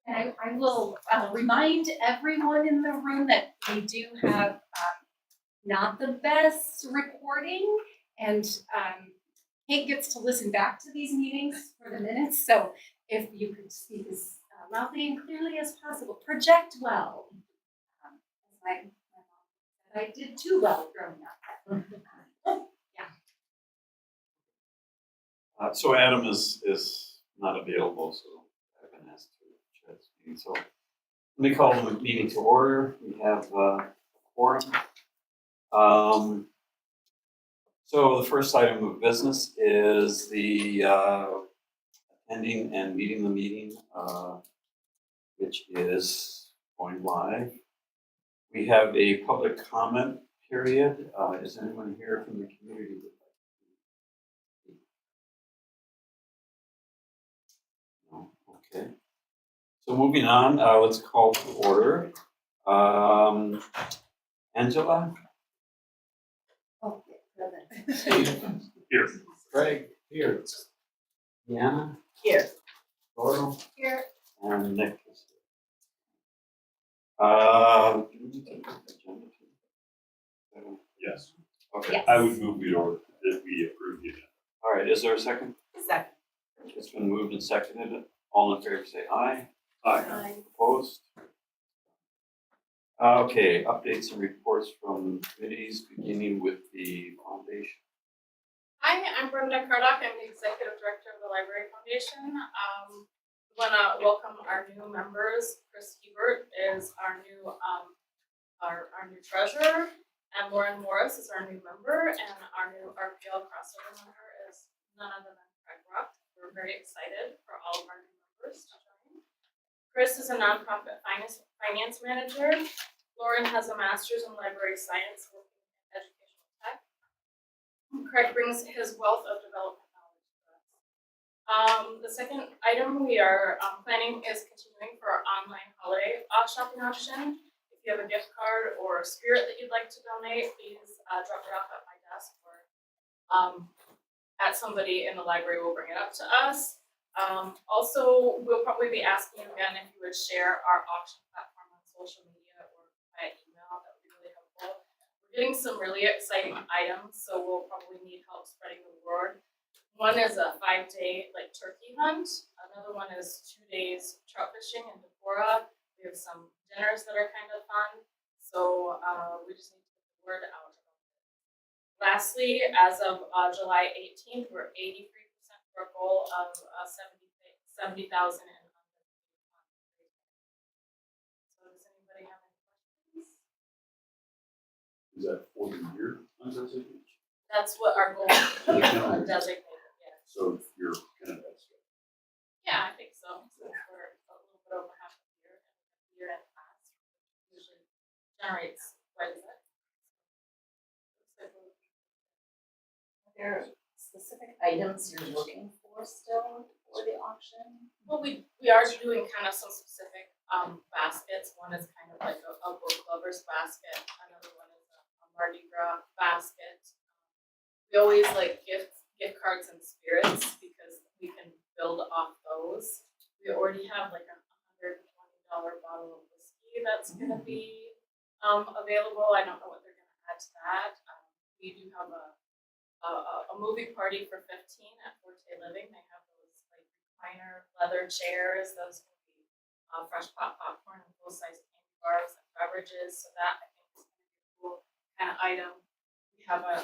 And I will remind everyone in the room that we do have not the best recording, and Kate gets to listen back to these meetings for the minutes. So if you could speak as loudly and clearly as possible, project well. As my mom said, I did too well growing up. So Adam is not available, so I've been asked to chair this meeting. So let me call the meeting to order. We have a quorum. So the first item of business is the attending and meeting the meeting, which is going live. We have a public comment period. Is anyone here from the community that would like to speak? No, okay. So moving on, let's call to order. Angela? Oh, present. Here. Craig? Here. Deanna? Here. Laurel? Here. And Nick is here. Do we need to take the agenda too? Yes. Okay. Yes. I would move that we approve the agenda. All right, is there a second? Second. It's been moved and seconded. All in favor say aye. Aye. Opposed? Okay, updates and reports from committees, beginning with the foundation. Hi, I'm Brenda Cardock. I'm the Executive Director of the Library Foundation. We want to welcome our new members. Chris Hebert is our new treasurer, and Lauren Morris is our new member, and our new RPL crossover member is none other than Craig Rock. We're very excited for all of our new members to join. Chris is a nonprofit finance manager. Lauren has a master's in library science working in educational tech. Craig brings his wealth of development knowledge to us. The second item we are planning is continuing for our online holiday shopping option. If you have a gift card or a spirit that you'd like to donate, please drop it off at my desk or at somebody in the library will bring it up to us. Also, we'll probably be asking you again if you would share our auction platform on social media or via email. That would be really helpful. We're getting some really exciting items, so we'll probably need help spreading the word. One is a 5-day turkey hunt. Another one is 2 days trout fishing in Decorah. We have some dinners that are kind of fun. So we just need to get the word out about it. Lastly, as of July 18th, we're 83% for a goal of 70,000 in under. So does anybody have any questions? Is that for the year undesignated? That's what our goal is here, undesignated. Yeah. So you're kind of extra. Yeah, I think so. So we're a little bit over half a year, and a year and a half usually generates quite a bit. Are there specific items you're looking for still for the auction? Well, we are doing kind of some specific baskets. One is kind of like a book lover's basket. Another one is a Mardi Gras basket. We always like gift cards and spirits because we can build off those. We already have like a $120 bottle of whiskey that's going to be available. I don't know what they're going to add to that. We do have a movie party for 15 at Forte Living. They have those like recliner leather chairs. Those can be fresh pot popcorn and full-size candy bars and beverages. So that I think is going to be a cool kind of item. We have a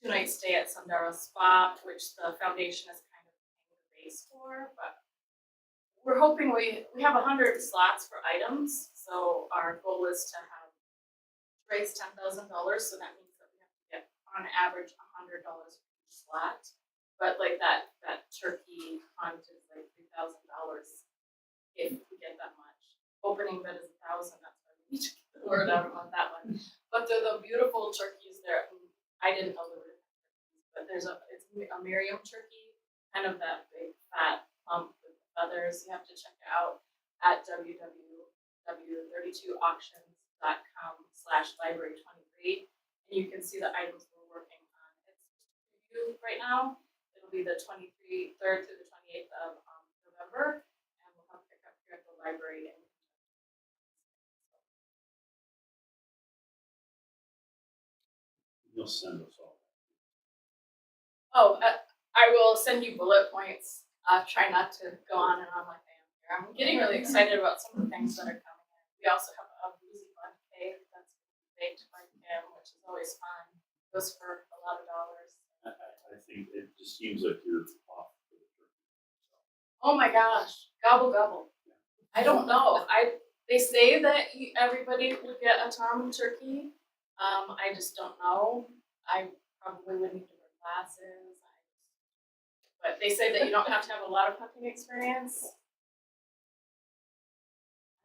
2-night stay at Sundara Spa, which the foundation is kind of paying the base for. But we're hoping we have 100 slots for items. So our goal is to raise $10,000. So that means that we have to get on average $100 for each slot. But like that turkey hunt is like $3,000 if we get that much. Opening bid is $1,000. That's why we need to get the word out about that one. But they're the beautiful turkeys there. I didn't know there were turkeys, but it's a Miriam turkey, kind of that big fat plump with feathers. You have to check it out at www.32auctions.com/library23, and you can see the items we're working on. It's preview right now. It'll be the 3rd through the 28th of November, and we'll have pickup here at the library. And You'll send us all. I will send you bullet points. Try not to go on and on like I am here. I'm getting really excited about some of the things that are coming in. We also have a boozy bun cake that's baked by Kim, which is always fun. Goes for a lot of dollars. I think it just seems like you're off for the turkey. Oh my gosh, gobble gobble. I don't know. They say that everybody would get a tom turkey. I just don't know. I probably would need to wear glasses. But they say that you don't have to have a lot of hunting experience.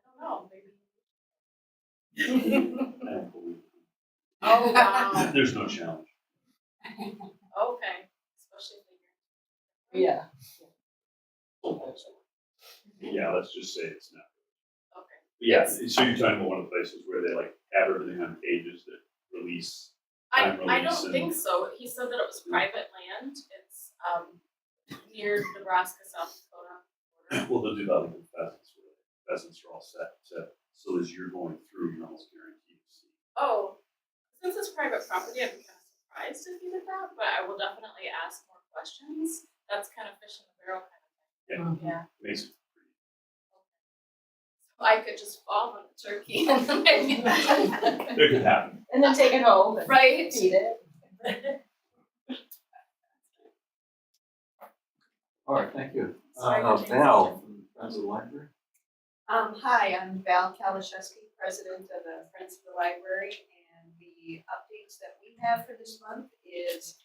I don't know, maybe. I don't believe Oh wow. it. There's no challenge. Okay. Especially if you're. Yeah. Yeah, let's just say it's not. Okay. Yeah, so you're talking about one of the places where they like have everything on pages that release. I Release don't and- think so. He said that it was private land. It's near Nebraska, South Dakota border. Well, they'll do that with the pheasants. Where the pheasants are all set, so as you're going through, you're almost guaranteed to see. Oh, since it's private property, I'd be kind of surprised if he did that, but I will definitely ask more questions. That's kind of fish in the barrel kind of thing. Yeah. Makes it pretty. So I could just fall on the turkey and then maybe. It could happen. And then take it home and Right. feed it. All right, thank you. Sorry to change Val, from Friends of the Library. Hi, I'm Val Kalashewski, President of the Friends of the Library, and the updates that we have for this month is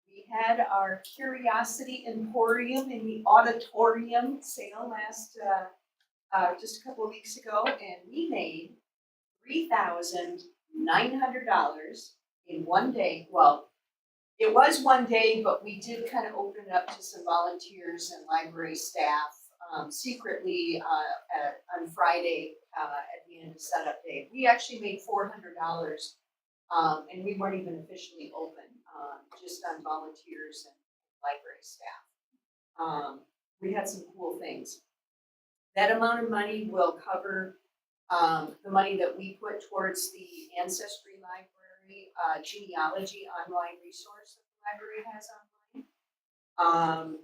we had our Curiosity Emporium in the auditorium sale last, just a couple of weeks ago, and we made $3,900 in one day. Well, it was one day, but we did kind of open it up to some volunteers and library staff secretly on Friday at the end of setup day. We actually made $400, and we weren't even officially open, just on volunteers and library staff. We had some cool things. That amount of money will cover the money that we put towards the Ancestry Library genealogy online resource that the library has online.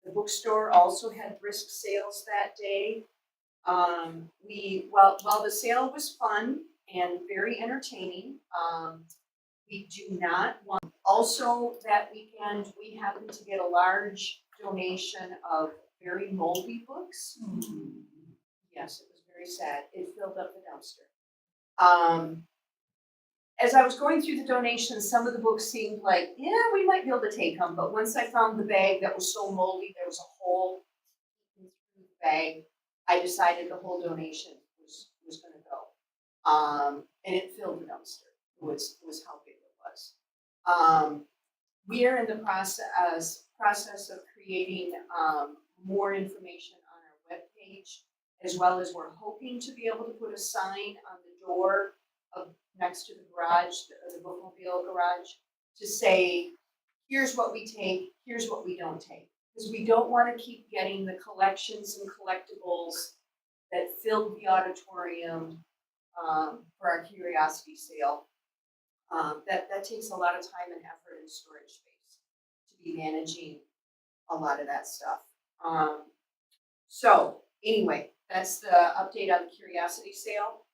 The bookstore also had brisk sales that day. While the sale was fun and very entertaining, we do not want. Also that weekend, we happened to get a large donation of very moldy books. Yes, it was very sad. It filled up the dumpster. As I was going through the donations, some of the books seemed like, yeah, we might be able to take them. But once I found the bag that was so moldy, there was a hole in the bag, I decided the whole donation was going to go. And it filled the dumpster. It was how big it was. We are in the process of creating more information on our webpage, as well as we're hoping to be able to put a sign on the door of next to the garage, the bookmobile garage, to say, here's what we take, here's what we don't take. Because we don't want to keep getting the collections and collectibles that filled the auditorium for our curiosity sale. That takes a lot of time and effort and storage space to be managing a lot of that stuff. So anyway, that's the update on the curiosity sale.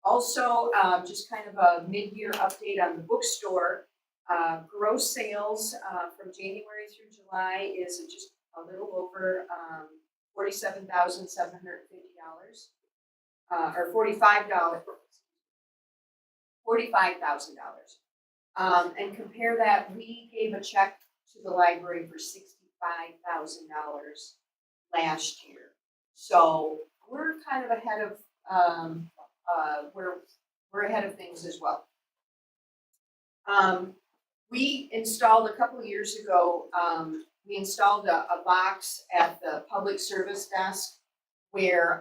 Also, just kind of a mid-year update on the bookstore. Gross sales from January through July is just a little over $47,750, or $45,000. And compare that, we gave a check to the library for $65,000 last year. So we're kind of ahead of we're ahead of things as well. We installed a couple of years ago, we installed a box at the public service desk where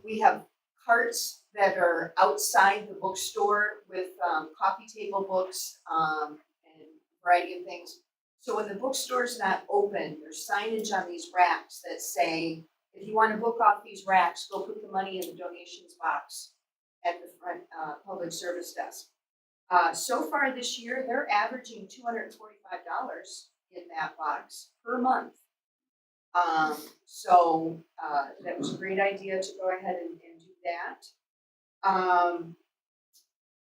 we have carts that are outside the bookstore with coffee table books and a variety of things. So when the bookstore's not open, there's signage on these racks that say, If you want to book off these racks, go put the money in the donations box at the front, public service desk. So far this year, they're averaging $245 in that box per month. So that was a great idea to go ahead and do that.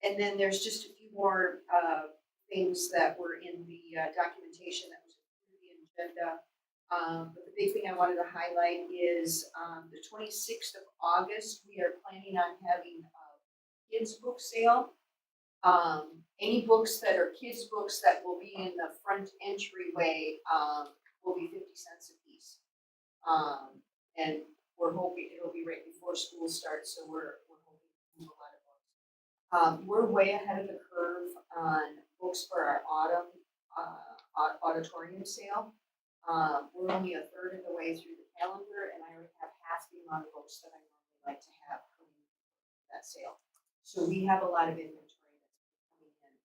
And then there's just a few more things that were in the documentation that was in the agenda. But the big thing I wanted to highlight is the 26th of August, we are planning on having a kids book sale. Any books that are kids books that will be in the front entryway will be 50 cents a piece. And we're hoping it'll be right before school starts, so we're hoping to move a lot of books. We're way ahead of the curve on books for our autumn auditorium sale. We're only a third of the way through the calendar, and I already have half the amount of books that I normally like to have coming to that sale. So we have a lot of inventory that's coming in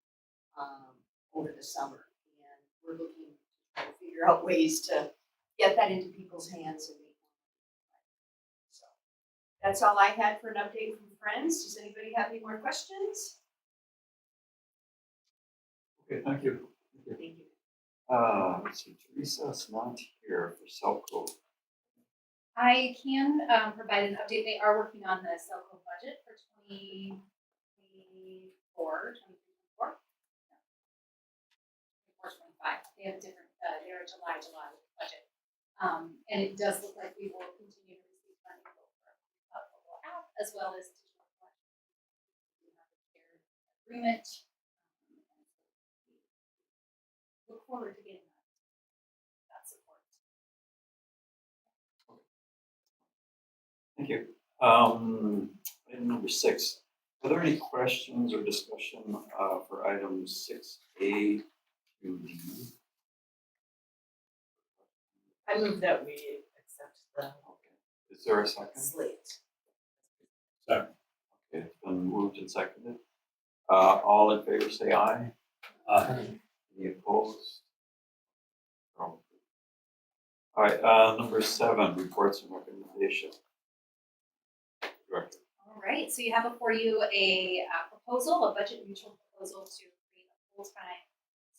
over the summer, and we're looking to try to figure out ways to get that into people's hands and make more money. So that's all I had for an update from Friends. Does anybody have any more questions? Okay, thank you. Thank you. Let's see, Teresa's not here for Selco. I can provide an update. They are working on the Selco budget for 2024. They have different, they're a July budget. And it does look like we will continue to receive funding both for our mobile app as well as digital collections. We have a shared agreement. Look forward to getting that support. Thank you. Item number 6. Are there any questions or discussion for items 6A through D? I move that we accept the Okay. Is there a second? slate. Okay, it's been moved and seconded. All in favor say aye. Any opposed? No. All right, number 7, reports and recommendations. Director. All right, so you have before you a proposal, a budget neutral proposal to create a full-time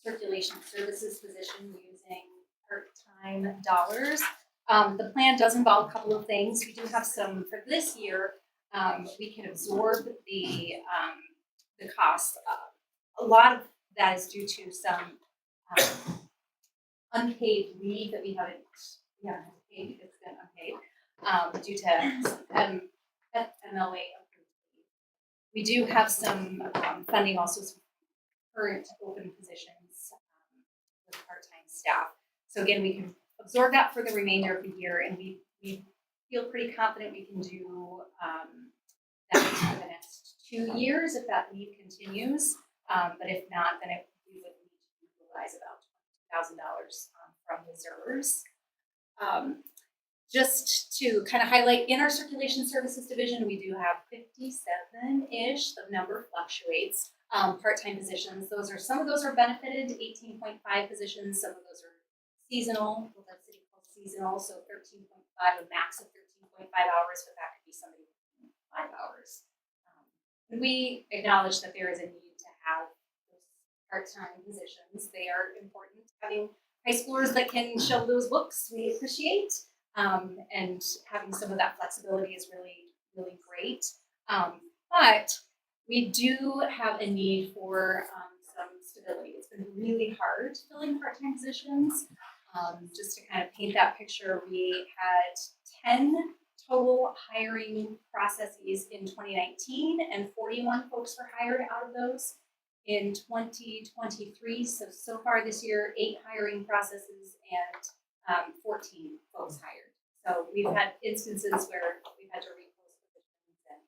circulation services position using part-time dollars. The plan does involve a couple of things. We do have some, for this year, we can absorb the cost. A lot of that is due to some unpaid leave that we haven't paid, it's been unpaid, due to FMLA. We do have some funding also for current open positions with part-time staff. So again, we can absorb that for the remainder of the year, and we feel pretty confident we can do that for the next 2 years if that need continues. But if not, then we would need to utilize about $20,000 from reserves. Just to kind of highlight, in our circulation services division, we do have 57-ish. The number fluctuates. Part-time positions. Some of those are benefited, 18.5 positions. Some of those are seasonal. Well, that's seasonal, so 13.5, a max of 13.5 hours, but that could be somebody working 5 hours. And we acknowledge that there is a need to have those part-time positions. They are important. Having high schoolers that can show those books, we appreciate. And having some of that flexibility is really, really great. But we do have a need for some stability. It's been really hard filling part-time positions. Just to kind of paint that picture, we had 10 total hiring processes in 2019, and 41 folks were hired out of those in 2023. So far this year, 8 hiring processes and 14 folks hired. So we've had instances where we've had to repost positions, and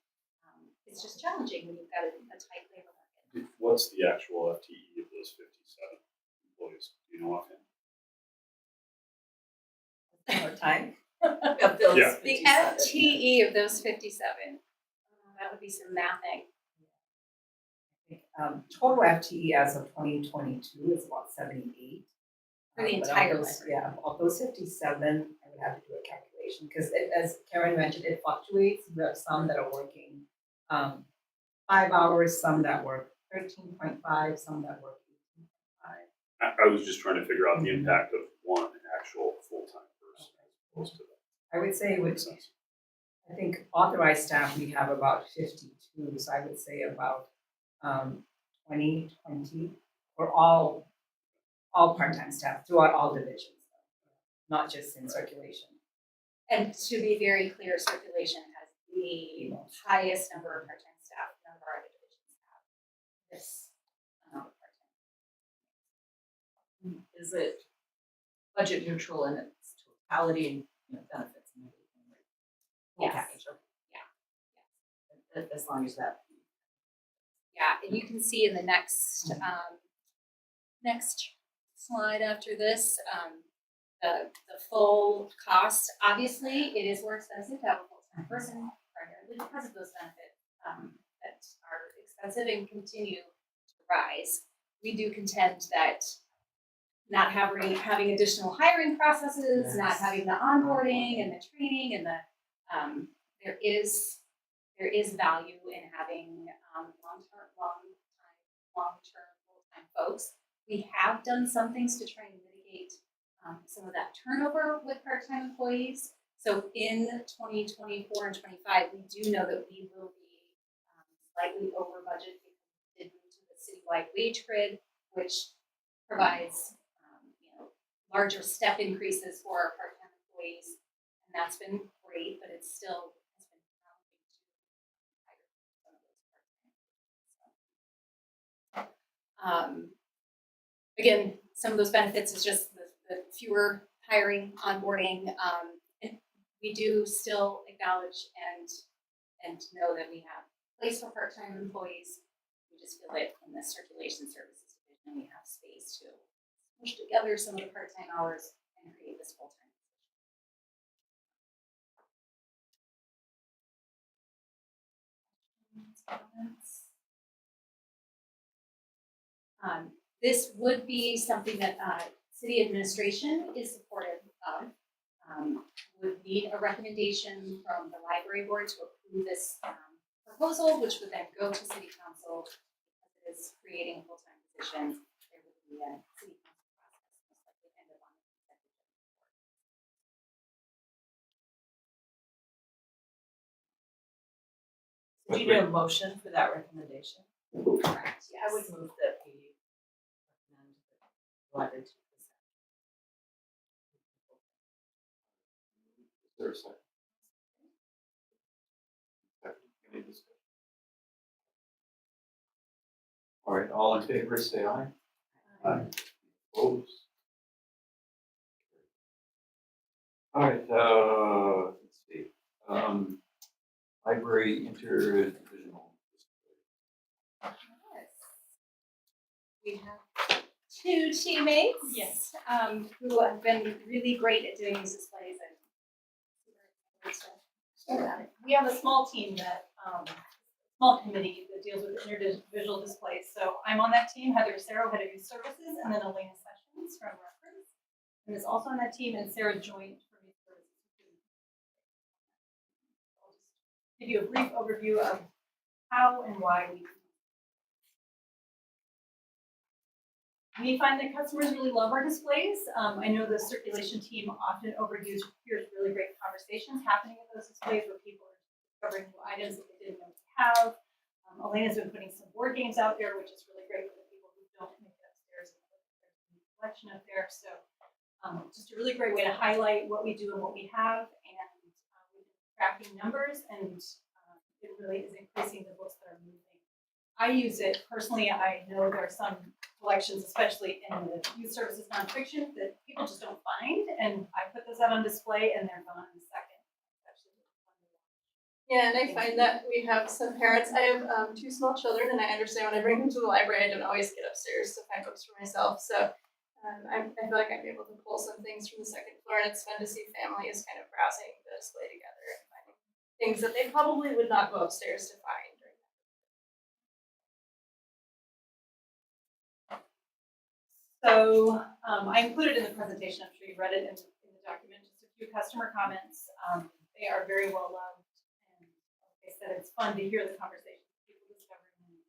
it's just challenging when you've got a tight labor market. What's the actual FTE of those 57 employees? Do you know offhand? More time. Of those Yeah. The 57. FTE of those 57, that would be some mathing. Total FTE as of 2022 is about 78. For the But entire of those, library. yeah, of those 57, I would have to do a calculation. circulation, because as Karen mentioned, it fluctuates. We have some that are working 5 hours, some that work 13.5, some that work 18.5. I was just trying to figure out the impact of one actual full-time person as opposed to I would say with, I think authorized staff, we have about 52, so I would say about 20 for all part-time staff throughout all divisions, not just in circulation. And to be very clear, circulation has the highest number of part-time staff. None of our other divisions have this amount of part-time. Is it budget neutral in its totality and, benefits and everything? Right? Full Yes. package, okay. Yeah. As long as that. Yeah, and you can see in the next slide after this, the full cost. Obviously, it is more expensive to have a full-time person, primarily because of those benefits that are expensive and continue to rise. We do contend that not having additional hiring processes, not having the onboarding and the training and the there is value in having long-term full-time folks. We have done some things to try and mitigate some of that turnover with part-time employees. So in 2024 and 25, we do know that we will be slightly over budget because we did move to the citywide wage grid, which provides larger step increases for our part-time employees, and that's been great, but it's still has been challenging to hire some of those part-time employees. Again, some of those benefits is just the fewer hiring, onboarding, and we do still acknowledge and know that we have place for part-time employees. We just feel that in the circulation services division, we have space to push together some of the part-time hours and create this full-time position. This would be something that city administration is supportive of. Would need a recommendation from the library board to approve this proposal, which would then go to city council. Because it is creating a full-time position, there would be a city council process, most likely end up on the consent agenda. Do you need a motion for that recommendation? Correct, yes. I would move that we recommend the library to this. Is there a second? Any discussion? All right, all in favor, say aye. Aye. Opposed? All right, let's see. Library interdivisional. Yes. We have two teammates. Yes. Who have been really great at doing these displays and We have a small team that, small committee that deals with interdivisional displays. So I'm on that team, Heather Sarah, head of youth services, and then Elena Sessions from reference. And is also on that team, and Sarah joined from youth services. I'll just give you a brief overview of how and why we find that customers really love our displays. I know the circulation team often hears really great conversations happening at those displays where people are discovering new items that they didn't know they have. Elena's been putting some board games out there, which is really great for the people who don't make it upstairs and there's a collection up there. So just a really great way to highlight what we do and what we have. And we've been tracking numbers, and it really is increasing the books that are moving. I use it personally. I know there are some collections, especially in the youth services nonfiction, that people just don't find, and I put those out on display, and they're gone in a second. Yeah, and I find that we have some parents. I have 2 small children, and I understand when I bring them to the library, I don't always get upstairs to find books for myself. So I feel like I'm able to pull some things from the second floor, and it's fun to see families kind of browsing the display together and finding things that they probably would not go upstairs to find. So I included in the presentation, I'm sure you read it in the document, just a few customer comments. They are very well loved. And like I said, it's fun to hear the conversations people discovering.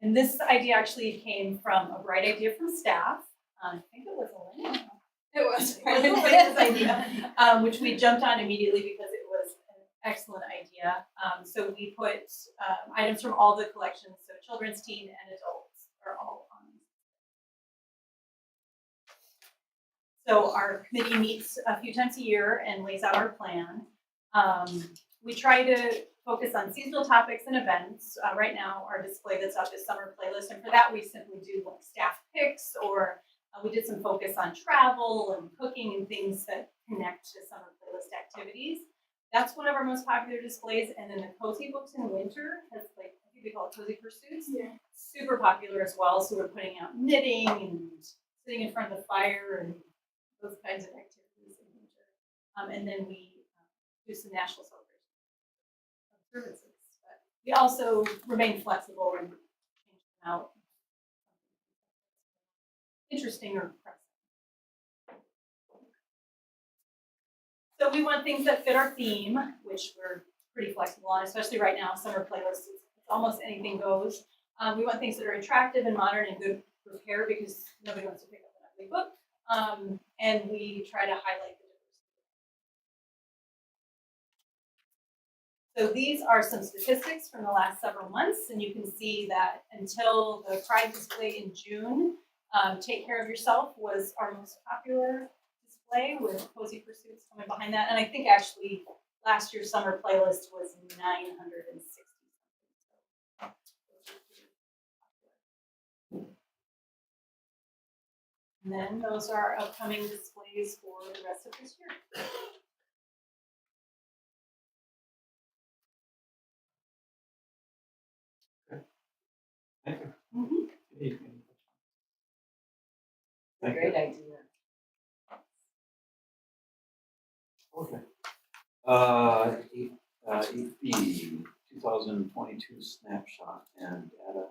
And this idea actually came from a bright idea from staff. I think it was Elena. It was. It was Elena's idea, which we jumped on immediately because it was an excellent idea. So we put items from all the collections, so children's, teen, and adults are all on. So our committee meets a few times a year and lays out our plan. We try to focus on seasonal topics and events. Right now, our display that's up is summer playlist, and for that we simply do like staff picks, or we did some focus on travel and cooking and things that connect to summer playlist activities. That's one of our most popular displays, and then the cozy books in winter has like, I think we call it cozy pursuits. Yeah. Super popular as well. So we're putting out knitting and sitting in front of the fire and those kinds of activities in winter. And then we do some national celebrations of services. But we also remain flexible and change them out. Interesting or pressing. So we want things that fit our theme, which we're pretty flexible on, especially right now, summer playlists, it's almost anything goes. We want things that are attractive and modern and good repair because nobody wants to pick up an ugly book. And we try to highlight the diversity. So these are some statistics from the last several months, and you can see that until the Pride display in June, Take Care of Yourself was our most popular display, with Cozy Pursuits coming behind that. And I think actually last year's summer playlist was 960. And then those are our upcoming displays for the rest of this year. Thank you. Mm-hmm. Thank you. Great idea. Okay. 8B, 2022 snapshot and data.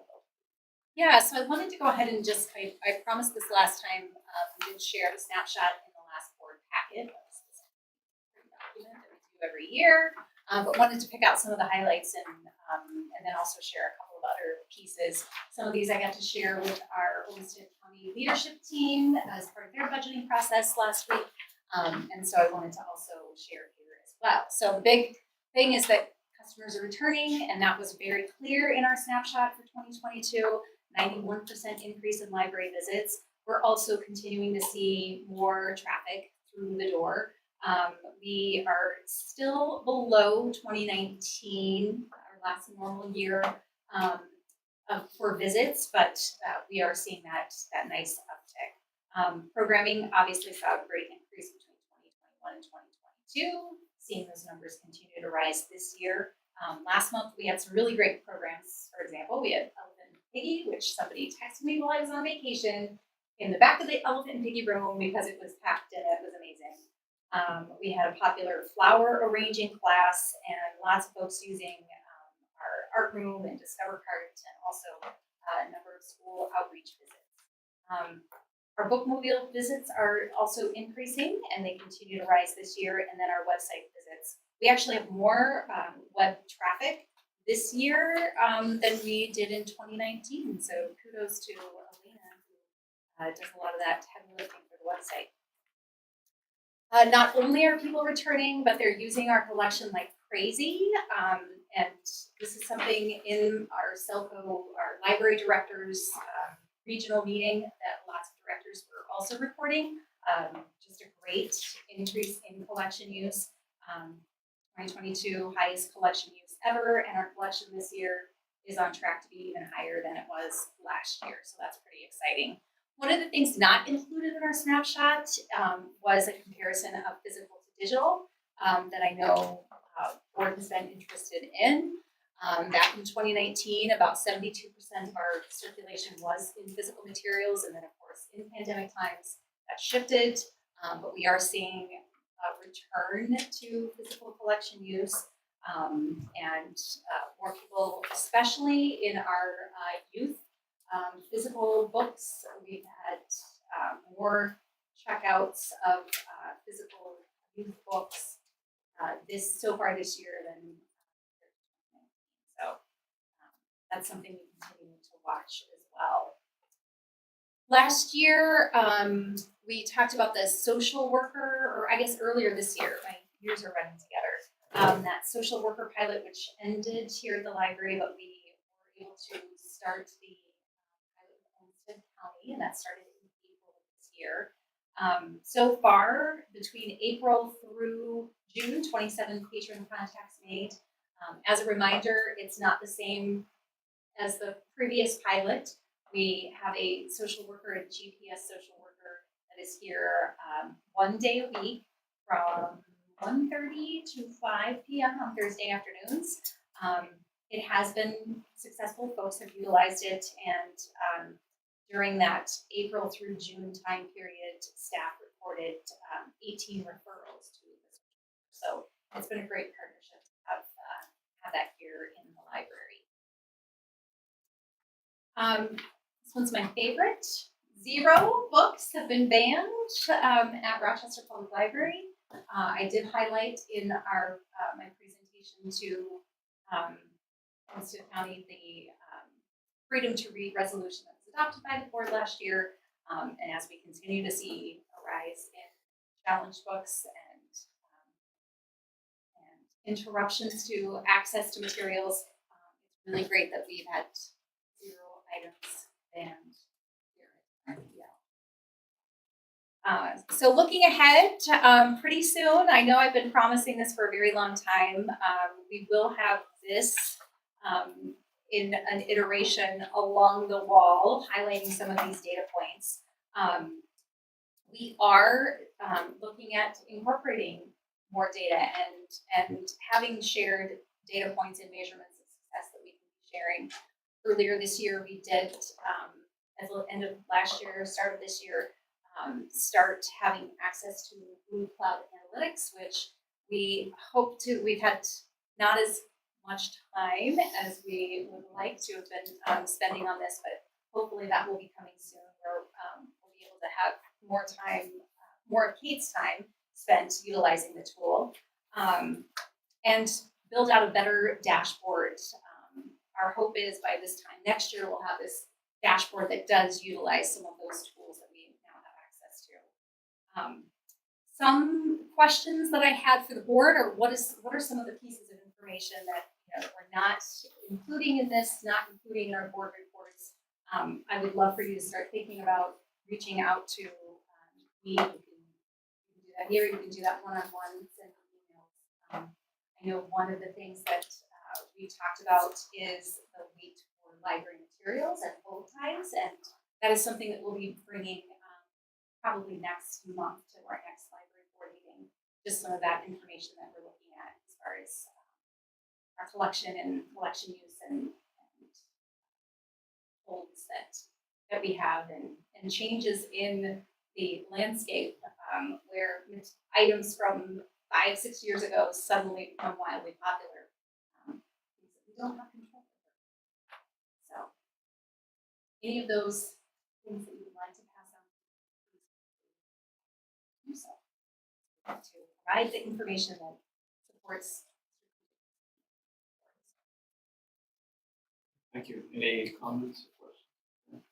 Yeah, so I wanted to go ahead and just, I promised this last time, we did share the snapshot in the last board packet. That's this document that we do every year, but wanted to pick out some of the highlights and then also share a couple of other pieces. Some of these I got to share with our Olmsted County leadership team as part of their budgeting process last week. And so I wanted to also share here as well. So the big thing is that customers are returning, and that was very clear in our snapshot for 2022. 91% increase in library visits. We're also continuing to see more traffic through the door. We are still below 2019, our last normal year for visits, but we are seeing that nice uptick. Programming obviously saw a great increase between 2021 and 2022. Seeing those numbers continue to rise this year. Last month we had some really great programs. For example, we had Elephant and Piggy, which somebody texted me while I was on vacation, in the back of the Elephant and Piggy room because it was packed and it was amazing. We had a popular flower arranging class and lots of folks using our art room and Discover Cart, and also a number of school outreach visits. Our bookmobile visits are also increasing, and they continue to rise this year. And then our website visits. We actually have more web traffic this year than we did in 2019. So kudos to Alina, who does a lot of that heavy lifting for the website. Not only are people returning, but they're using our collection like crazy. And this is something in our Selco, our library directors regional meeting that lots of directors were also reporting. Just a great increase in collection use. 2022 highest collection use ever, and our collection this year is on track to be even higher than it was last year. So that's pretty exciting. One of the things not included in our snapshot was a comparison of physical to digital that I know board has been interested in. Back in 2019, about 72% of our circulation was in physical materials, and then of course in pandemic times that shifted, but we are seeing a return to physical collection use, and more people, especially in our youth, physical books. We've had more checkouts of physical youth books so far this year than so that's something we continue to watch as well. Last year, we talked about the social worker, or I guess earlier this year, my years are running together, that social worker pilot, which ended here at the library, but we were able to start the pilot in Olmsted County, and that started in April of this year. So far, between April through June, 27 patron contacts made. As a reminder, it's not the same as the previous pilot. We have a social worker, a GPS social worker that is here 1 day a week from 1:30 to 5 p.m. on Thursday afternoons. It has been successful. Folks have utilized it, and during that April through June time period, staff reported 18 referrals to this. So it's been a great partnership to have that here in the library. This one's my favorite. 0 books have been banned at Rochester Public Library. I did highlight in our my presentation to Olmsted County the Freedom to Read resolution that was adopted by the board last year, and as we continue to see a rise in challenged books and interruptions to access to materials, it's really great that we've had 0 items banned here at RPL. So looking ahead, pretty soon, I know I've been promising this for a very long time, we will have this in an iteration along the wall, highlighting some of these data points. We are looking at incorporating more data and having shared data points and measurements of success that we can be sharing. Earlier this year, we did, at the end of last year, start of this year, start having access to Blue Cloud Analytics, which we hope to, we've had not as much time as we would like to have been spending on this, but hopefully that will be coming soon, where we'll be able to have more time, more of Kate's time spent utilizing the tool, and build out a better dashboard. Our hope is by this time next year, we'll have this dashboard that does utilize some of those tools that we now have access to. Some questions that I had for the board are what are some of the pieces of information that we're not including in this, not including in our board reports. I would love for you to start thinking about reaching out to me. You can do that here, you can do that one-on-one, send emails. I know one of the things that we talked about is the wait for library materials and hold times, and that is something that we'll be bringing probably next month to our next library board meeting. Just some of that information that we're looking at as far as our collection and collection use and holds that we have, and changes in the landscape where items from 5-6 years ago suddenly become wildly popular. We don't have control over. So, any of those things that you would like to pass on, please do so. To provide the information that supports. Thank you. Any comments or questions?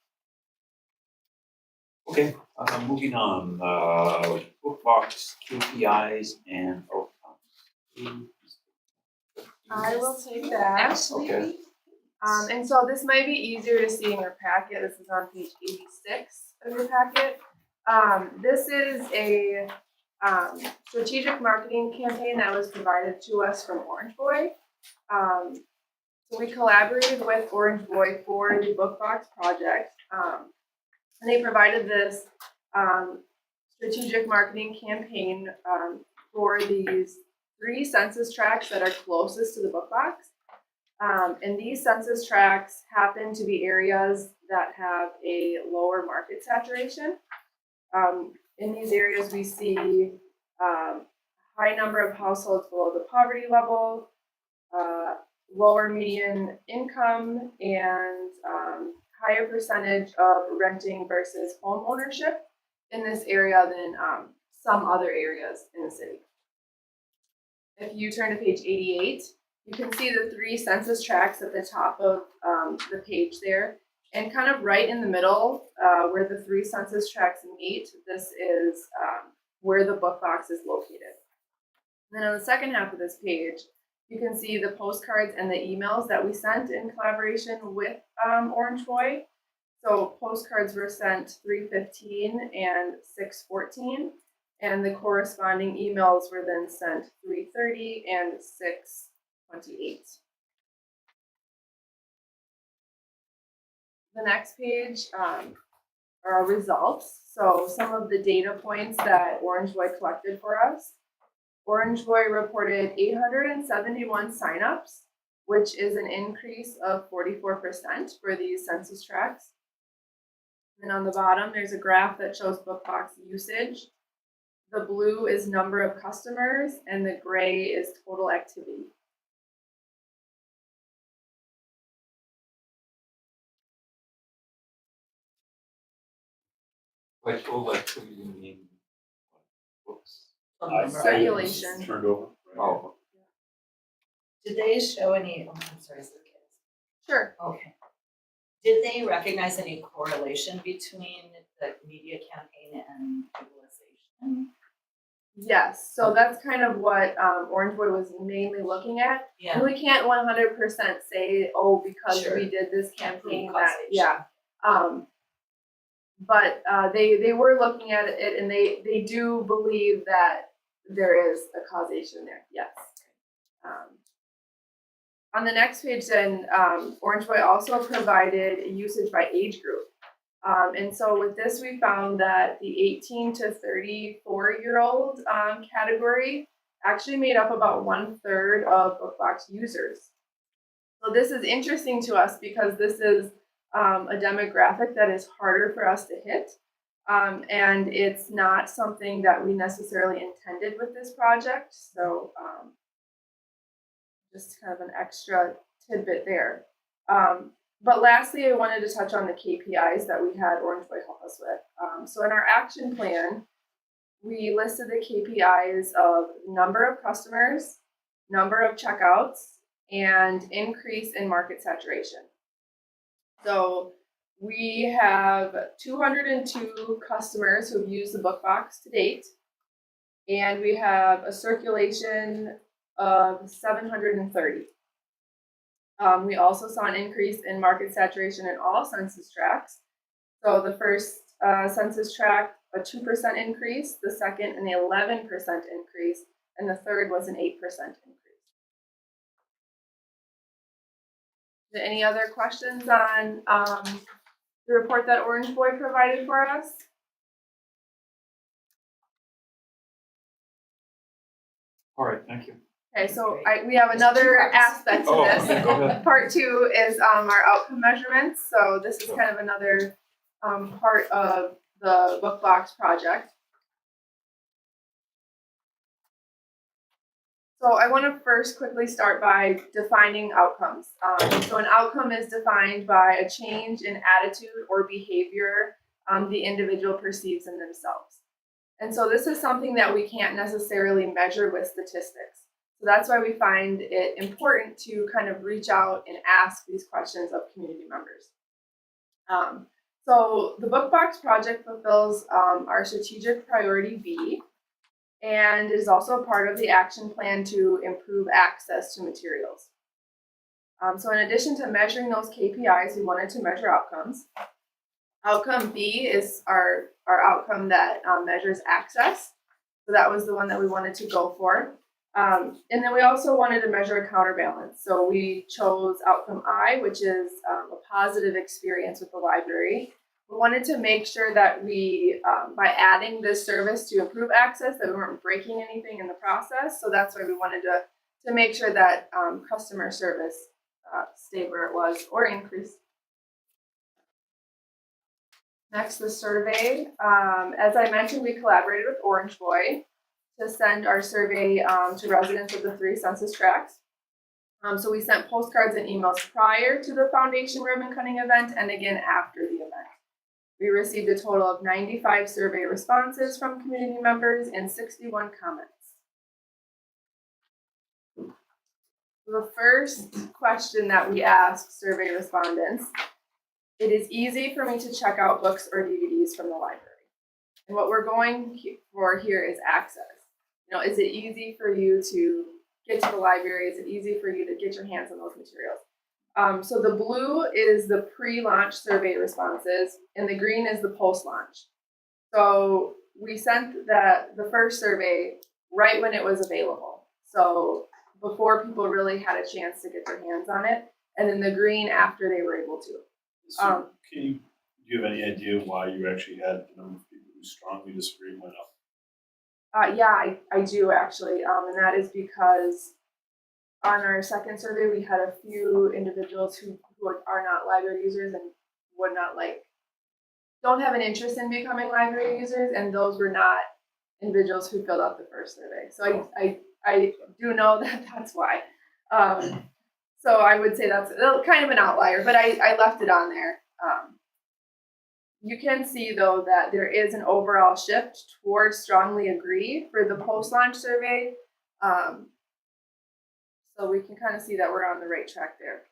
Okay, moving on, book box KPIs and outcomes. I will take that. Okay. And so this might be easier to see in your packet. This is on page 86 of your packet. This is a strategic marketing campaign that was provided to us from Orange Boy. So we collaborated with Orange Boy for the book box project. And they provided this strategic marketing campaign for these 3 census tracts that are closest to the book box. And these census tracts happen to be areas that have a lower market saturation. In these areas, we see high number of households below the poverty level, lower median income, and higher percentage of renting versus home ownership. in this area than some other areas in the city. If you turn to page 88, you can see the 3 census tracts at the top of the page there. And kind of right in the middle, where the 3 census tracts meet, this is where the book box is located. And then on the second half of this page, you can see the postcards and the emails that we sent in collaboration with Orange Boy. So postcards were sent 3/15 and 6/14, and the corresponding emails were then sent 3:30 and 6:28. The next page are our results. So some of the data points that Orange Boy collected for us. Orange Boy reported 871 signups, which is an increase of 44% for these census tracts. And on the bottom, there's a graph that shows bookbox usage. The blue is number of customers, and the gray is total activity. By total activity, you mean books? Circulation. Turned over. Right? Oh, Did they show any, I'm sorry, is there kids? Sure. Okay. Did they recognize any correlation between the media campaign and utilization? Yes, so that's kind of what Orange Boy was mainly looking at. Yeah. And we can't 100% say, oh, because Sure. we did this Can't prove campaign that, causation. yeah. But they were looking at it, and they do believe that there is a causation there, yes. On the next page then, Orange Boy also provided usage by age group. And so with this, we found that the 18 to 34-year-old category actually made up about 1/3 of BookBox users. So this is interesting to us because this is a demographic that is harder for us to hit. And it's not something that we necessarily intended with this project. So just kind of an extra tidbit there. But lastly, I wanted to touch on the KPIs that we had Orange Boy help us with. So in our action plan, we listed the KPIs of number of customers, number of checkouts, and increase in market saturation. So we have 202 customers who've used the book box to date, and we have a circulation of 730. We also saw an increase in market saturation in all census tracts. So the first census tract, a 2% increase, the second an 11% increase, and the third was an 8% increase. Any other questions on the report that Orange Boy provided for us? all right, thank you. Okay, so we have another aspect to Oh, this. okay, go ahead. Part 2 is our outcome measurements. So this is kind of another part of the book box project. So I want to first quickly start by defining outcomes. So an outcome is defined by a change in attitude or behavior the individual perceives in themselves. And so this is something that we can't necessarily measure with statistics. So that's why we find it important to kind of reach out and ask these questions of community members. So the book box project fulfills our strategic priority B, and is also a part of the action plan to improve access to materials. So in addition to measuring those KPIs, we wanted to measure outcomes. Outcome B is our outcome that measures access. So that was the one that we wanted to go for. And then we also wanted to measure a counterbalance. So we chose outcome I, which is a positive experience with the library. We wanted to make sure that we, by adding this service to improve access, that we weren't breaking anything in the process. So that's why we wanted to make sure that customer service stayed where it was or increased. Next, the survey. As I mentioned, we collaborated with Orange Boy to send our survey to residents of the 3 census tracts. So we sent postcards and emails prior to the foundation ribbon cutting event and again after the event. We received a total of 95 survey responses from community members and 61 comments. The first question that we asked survey respondents, it is easy for me to check out books or DVDs from the library. And what we're going for here is access. You know, is it easy for you to get to the library? Is it easy for you to get your hands on those materials? So the blue is the pre-launch survey responses, and the green is the post-launch. So we sent the first survey right when it was available. So before people really had a chance to get their hands on it, and then the green after they were able to. So do you have any idea why you actually had the number of people who strongly disagree went up? Yeah, I do actually, and that is because on our second survey, we had a few individuals who are not library users and would not don't have an interest in becoming library users, and those were not individuals who filled out the first survey. So I do know that that's why. So I would say that's kind of an outlier, but I left it on there. You can see though that there is an overall shift towards strongly agree for the post-launch survey. So we can kind of see that we're on the right track there.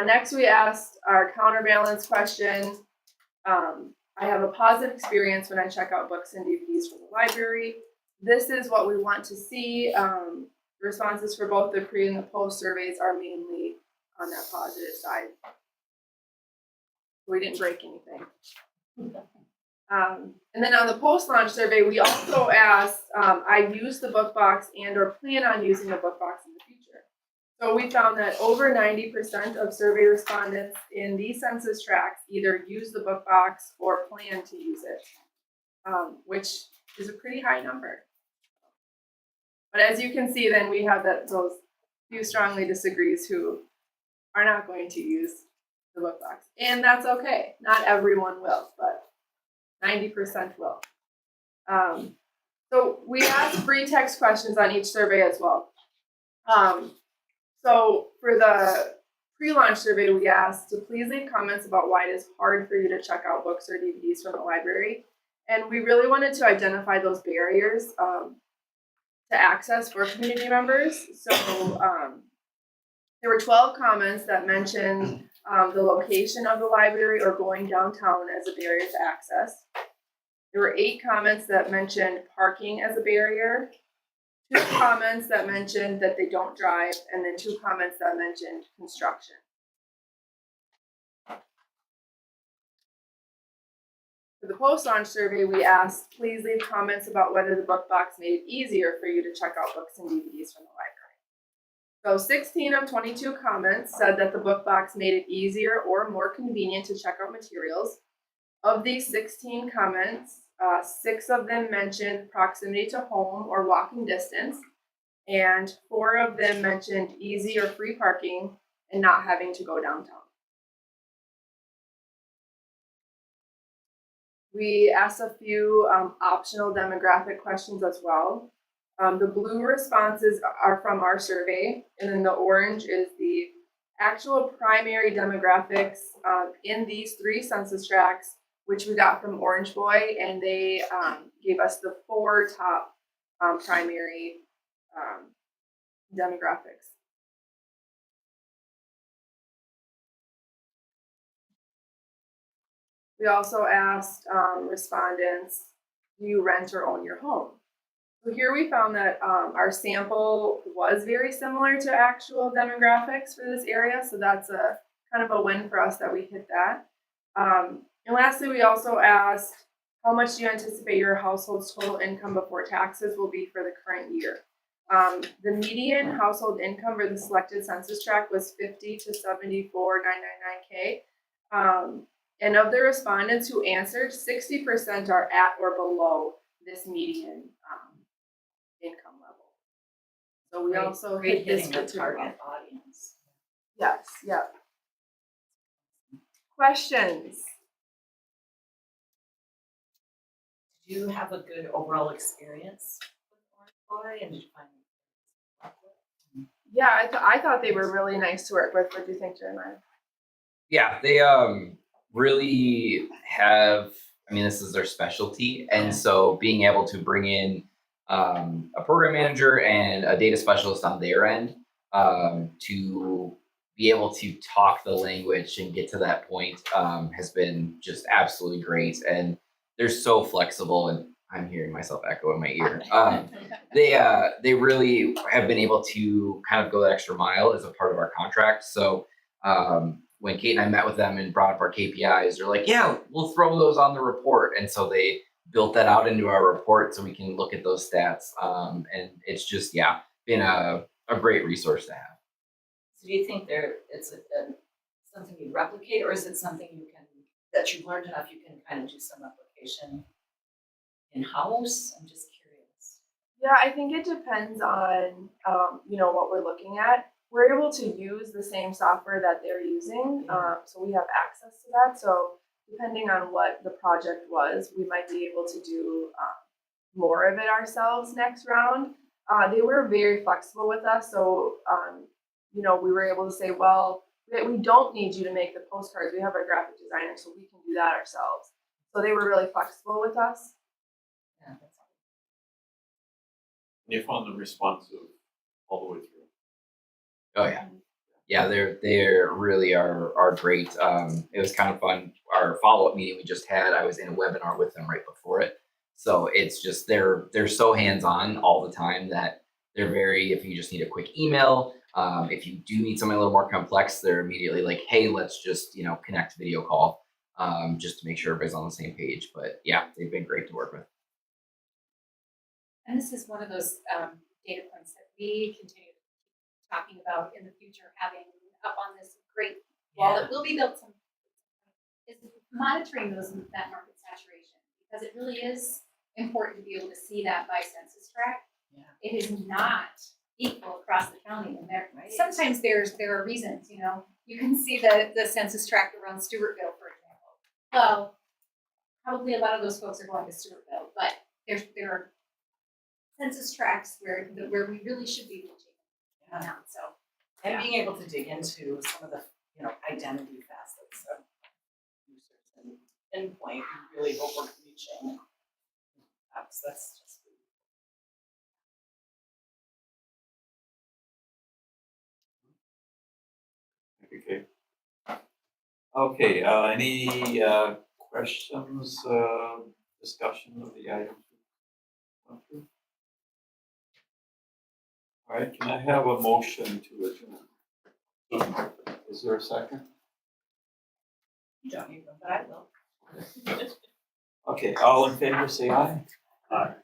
Next, we asked our counterbalance question. I have a positive experience when I check out books and DVDs from the library. This is what we want to see. The responses for both the pre and the post surveys are mainly on that positive side. We didn't break anything. And then on the post-launch survey, we also asked, I use the book box and or plan on using the book box in the future. So we found that over 90% of survey respondents in these census tracts either use the book box or plan to use it, which is a pretty high number. But as you can see, then we have those few strongly disagrees who are not going to use the book box. And that's okay. Not everyone will, but 90% will. So we asked free text questions on each survey as well. So for the pre-launch survey, we asked to please leave comments about why it is hard for you to check out books or DVDs from the library. And we really wanted to identify those barriers to access for community members. So there were 12 comments that mentioned the location of the library or going downtown as a barrier to access. There were 8 comments that mentioned parking as a barrier, 2 comments that mentioned that they don't drive, and then 2 comments that mentioned construction. For the post-launch survey, we asked, please leave comments about whether the book box made it easier for you to check out books and DVDs from the library. So 16 of 22 comments said that the book box made it easier or more convenient to check out materials. Of these 16 comments, 6 of them mentioned proximity to home or walking distance, and 4 of them mentioned easy or free parking and not having to go downtown. We asked a few optional demographic questions as well. The blue responses are from our survey, and then the orange is the actual primary demographics in these 3 census tracts, which we got from Orange Boy, and they gave us the 4 top primary demographics. We also asked respondents, do you rent or own your home? So here we found that our sample was very similar to actual demographics for this area, so that's a kind of a win for us that we hit that. And lastly, we also asked, how much do you anticipate your household's total income before taxes will be for the current year? The median household income for the selected census tract was $50,000 to $74,999K. And of the respondents who answered, 60% are at or below this median income level. So we also hit this hitting the target audience. Yes, yeah. Questions? Did you have a good overall experience with Orange Boy, and did you find it? Yeah, I thought they were really nice to work with. What do you think, Jeremiah? Yeah, really have, I mean, this is their specialty. And so being able to bring in a program manager and a data specialist on their end to be able to talk the language and get to that point has been just absolutely great. And they're so flexible, and I'm hearing myself echo in my ear. They really have been able to kind of go that extra mile as a part of our contract. So when Kate and I met with them and brought up our KPIs, they're like, "Yeah, we'll throw those on the report." And so they built that out into our report so we can look at those stats. And it's just been a great resource to have. So do you think it's something you replicate, or is it something that you've learned enough you can kind of do some replication in-house? I'm just curious. Yeah, I think it depends on what we're looking at. We're able to use the same software that they're using, so we have access to that. So depending on what the project was, we might be able to do more of it ourselves next round. They were very flexible with us, so we were able to say, well, we don't need you to make the postcards. We have our graphic designer, so we can do that ourselves. So they were really flexible with us. Yeah, You found them responsive all the way through. Oh yeah, they really are great. It was kind of fun. Our follow up meeting we just had, I was in a webinar with them right before it. So it's just they're so hands on all the time that they're very. If you just need a quick email, if you do need something a little more complex, they're immediately like, "Hey, let's just connect video call, just to make sure everybody's on the same page." But yeah, they've been great to work with. And this is one of those data points that we continue talking about in the future, having up on this great wall that will be built is monitoring that market saturation, because it really is important to be able to see that by census tract. Yeah. It is not equal across the county, and sometimes there are reasons. You can see the census tract around Stewartville, for example. Well, probably a lot of those folks are going to Stewartville, but there are census tracts where we really should be reaching. So and being able to dig into some of the identity facets of users and pinpoint, we really hope we're reaching. That's just Okay. Okay, any questions, discussion of the items? All right, can I have a motion to adjourn? Is there a second? you don't need them, but I will. Okay, all in favor, say aye. Aye.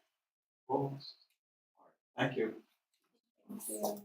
Opposed? All right, thank you. Thank you.